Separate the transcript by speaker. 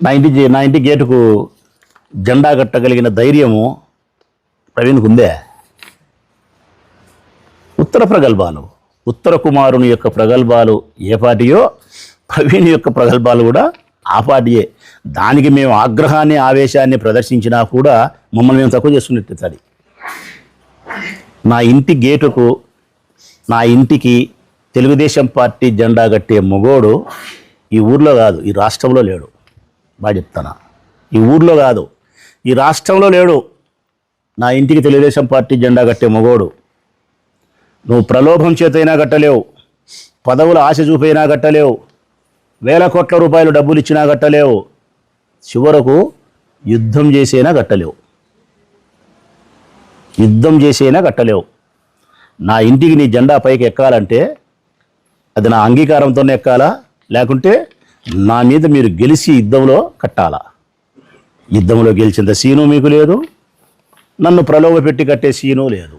Speaker 1: నా ఇంటి గేటుకు జెండా కట్టగలిగిన ధైర్యము ప్రవీణ్కు ఉందే? ఉత్తర ప్రగల్భాలు, ఉత్తర కుమారుని యొక్క ప్రగల్భాలు ఏ పార్టీయో ప్రవీణ్ యొక్క ప్రగల్భాలు కూడా ఆ పార్టీయే. దానికి మేము ఆగ్రహాన్ని ఆవేశాన్ని ప్రదర్శించినా కూడా మమ్మల్ని మేము తక్కువ చేసుకున్నట్టు. అది నా ఇంటి గేటుకు, నా ఇంటికి తెలుగుదేశం పార్టీ జెండా కట్టే మొగోడు ఈ ఊర్లో కాదు, ఈ రాష్ట్రంలో లేడు. బాగా చెప్తానా, ఈ ఊర్లో కాదు, ఈ రాష్ట్రంలో లేడు. నా ఇంటికి తెలుగుదేశం పార్టీ జెండా కట్టే మొగోడు. నువ్వు ప్రలోభం చేతైనా కట్టలేవు, పదవుల ఆశ చూపైనా కట్టలేవు, వేల కోట్ల రూపాయలు డబ్బులు ఇచ్చినా కట్టలేవు, చివరకు యుద్ధం చేసైనా కట్టలేవు. యుద్ధం చేసైనా కట్టలేవు. నా ఇంటికి నీ జెండా పైకి ఎక్కాలంటే అది నా అంగీకారంతోనే ఎక్కాలా, లేకుంటే నా మీద మీరు గెలిచి యుద్ధంలో కట్టాలా. యుద్ధంలో గెలిచేంత సీను మీకు లేదు, నన్ను ప్రలోభ పెట్టి కట్టే సీను లేదు.